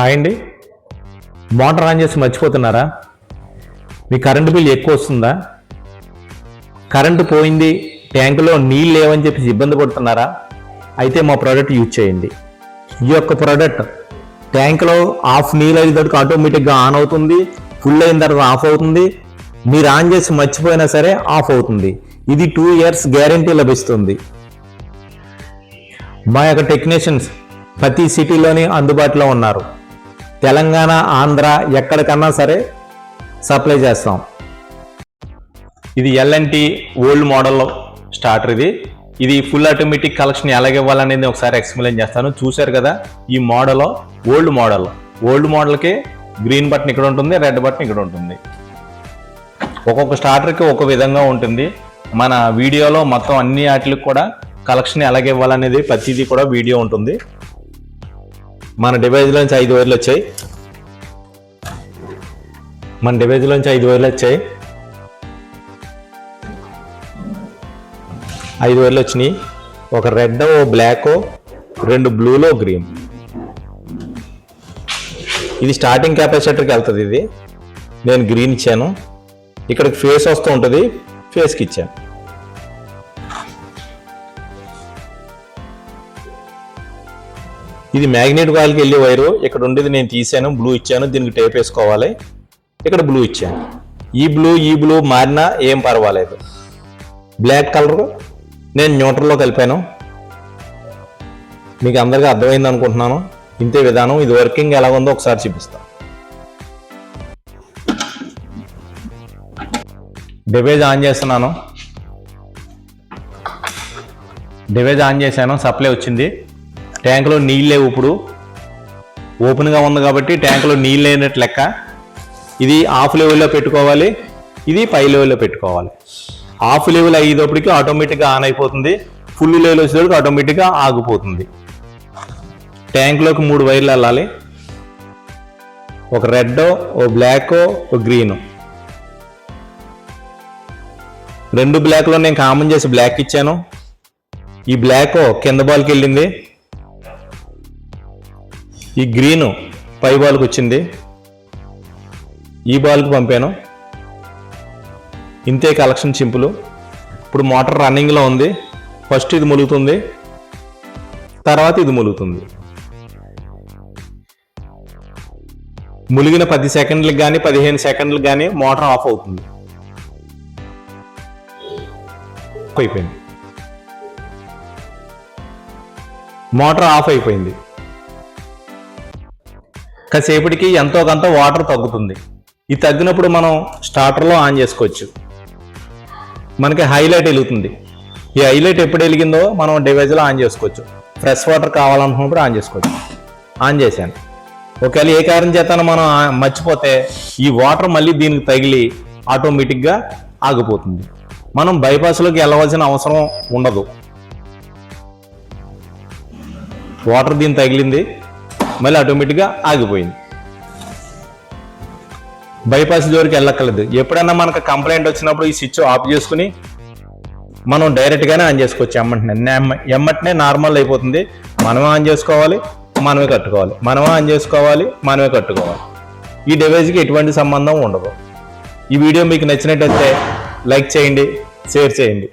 Hi అండి. Motor on చేసి మర్చిపోతున్నారా? మీ current bill ఎక్కువ వస్తుందా? కరెంటు పోయింది, ట్యాంకులో నీళ్ళు లేవని చెప్పి ఇబ్బంది పడుతున్నారా? అయితే మా ప్రోడక్ట్ యూజ్ చేయండి. ఈ యొక్క ప్రోడక్ట్ ట్యాంకులో హాఫ్ నీళ్ళు అయ్యేటప్పుడు ఆటోమేటిక్గా ఆన్ అవుతుంది, ఫుల్ అయిన తర్వాత ఆఫ్ అవుతుంది. మీరు ఆన్ చేసి మర్చిపోయినా సరే ఆఫ్ అవుతుంది. ఇది 2 years గ్యారంటీ లభిస్తుంది. మా యొక్క టెక్నీషియన్స్ ప్రతి సిటీలోని అందుబాటులో ఉన్నారు. తెలంగాణ, ఆంధ్ర ఎక్కడికన్నా సరే సప్లై చేస్తాం. ఇది L&T ఓల్డ్ మోడల్ స్టార్టర్. ఇది ఫుల్ ఆటోమేటిక్ కలెక్షన్ ఎలాగ ఇవ్వాలనేది ఒకసారి ఎక్స్ప్లెయిన్ చేస్తాను. చూశారు కదా, ఈ మోడల్ ఓల్డ్ మోడల్కి గ్రీన్ బటన్ ఇక్కడ ఉంటుంది, రెడ్ బటన్ ఇక్కడ ఉంటుంది. ఒక్కొక్క స్టార్టర్కి ఒక విధంగా ఉంటుంది. మన వీడియోలో మొత్తం అన్ని వాటికి కూడా కలెక్షన్ ఎలాగ ఇవ్వాలనేది ప్రతిదీ కూడా వీడియో ఉంటుంది. మన డివైజ్లోంచి 5 వైర్లు వచ్చాయి. 5 వైర్లు వచ్చినాయి. ఒక రెడ్, ఓ బ్లాక్, 2 బ్లూలో గ్రీన్. ఇది స్టార్టింగ్ కెపాసిటర్కి వెళ్తుంది. ఇది నేను గ్రీన్ ఇచ్చాను. ఇక్కడికి ఫేస్ వస్తూ ఉంటుంది, ఫేస్కి ఇచ్చాను. ఇది మ్యాగ్నెట్ కాయిల్కి వెళ్ళే వైరు. ఇక్కడ ఉండేది నేను తీసాను, బ్లూ ఇచ్చాను. దీనికి టేప్ వేసుకోవాలి. ఇక్కడ బ్లూ ఇచ్చాను. ఈ బ్లూ మారినా ఏం పర్వాలేదు. బ్లాక్ కలర్ నేను న్యూట్రల్లో కలిపాను. మీకు అందరికీ అర్థమైంది అనుకుంటున్నాను. ఇంతే విధానం. ఇది వర్కింగ్ ఎలా ఉందో ఒకసారి చూపిస్తాను. డివైజ్ ఆన్ చేస్తున్నాను. డివైజ్ ఆన్ చేశాను. సప్లై వచ్చింది. ట్యాంకులో నీళ్ళు లేవు. ఇప్పుడు ఓపెన్గా ఉంది కాబట్టి ట్యాంకులో నీళ్ళు లేనట్టు లెక్క. ఇది హాఫ్ లెవెల్లో పెట్టుకోవాలి, ఇది పై లెవెల్లో పెట్టుకోవాలి. హాఫ్ లెవెల్ అయ్యేటప్పటికి ఆటోమేటిక్గా ఆన్ అయిపోతుంది, ఫుల్ లెవెల్ వచ్చేటప్పటికి ఆటోమేటిక్గా ఆగిపోతుంది. ట్యాంకులోకి 3 వైర్లు వెళ్ళాలి. ఒక రెడ్, ఓ బ్లాక్, ఓ గ్రీన్. 2 బ్లాక్లో నేను కామన్ చేసి బ్లాక్ ఇచ్చాను. ఈ బ్లాక్ కింద బాల్కి వెళ్ళింది, ఈ గ్రీను పై బాల్కి వచ్చింది. ఈ బాల్కి పంపాను. ఇంతే కలెక్షన్ సింపుల్. ఇప్పుడు మోటార్ రన్నింగ్లో ఉంది. ఫస్ట్ ఇది ములుగుతుంది, తర్వాత ఇది ములుగుతుంది. ములిగిన 10 సెకండ్లకు కానీ 15 సెకండ్లకు కానీ మోటార్ ఆఫ్ అవుతుంది. అయిపోయింది. మోటార్ ఆఫ్ అయిపోయింది. కాసేపటికి ఎంతో కొంత వాటర్ తగ్గుతుంది. ఇది తగ్గినప్పుడు మనం స్టార్టర్లో ఆన్ చేసుకోవచ్చు. మనకి హైలైట్ వెలుగుతుంది. ఈ హైలైట్ ఎప్పుడు వెలిగిందో మనం డివైజ్లో ఆన్ చేసుకోవచ్చు. ఫ్రెష్ వాటర్ కావాలనుకున్నప్పుడు ఆన్ చేసుకోవచ్చు. ఆన్ చేశాను. ఒకవేళ ఏ కారణం చేత మనం మర్చిపోతే ఈ వాటర్ మళ్ళీ దీనికి తగిలి ఆటోమేటిక్గా ఆగిపోతుంది. మనం బైపాస్లోకి వెళ్ళవలసిన అవసరం ఉండదు. వాటర్ దీన్ని తగిలింది, మళ్ళీ ఆటోమేటిక్గా ఆగిపోయింది. బైపాస్ జోలికి వెళ్ళక్కర్లేదు. ఎప్పుడైనా మనకు కంప్లైంట్ వచ్చినప్పుడు ఈ స్విచ్ ఆఫ్ చేసుకుని మనం డైరెక్ట్గానే ఆన్ చేసుకోవచ్చు. ఎమ్మటనే నార్మల్ అయిపోతుంది. మనమే ఆన్ చేసుకోవాలి, మనమే కట్టుకోవాలి. ఈ డివైస్కి ఎటువంటి సంబంధం ఉండదు. ఈ వీడియో మీకు నచ్చినట్టయితే లైక్ చేయండి, షేర్ చేయండి.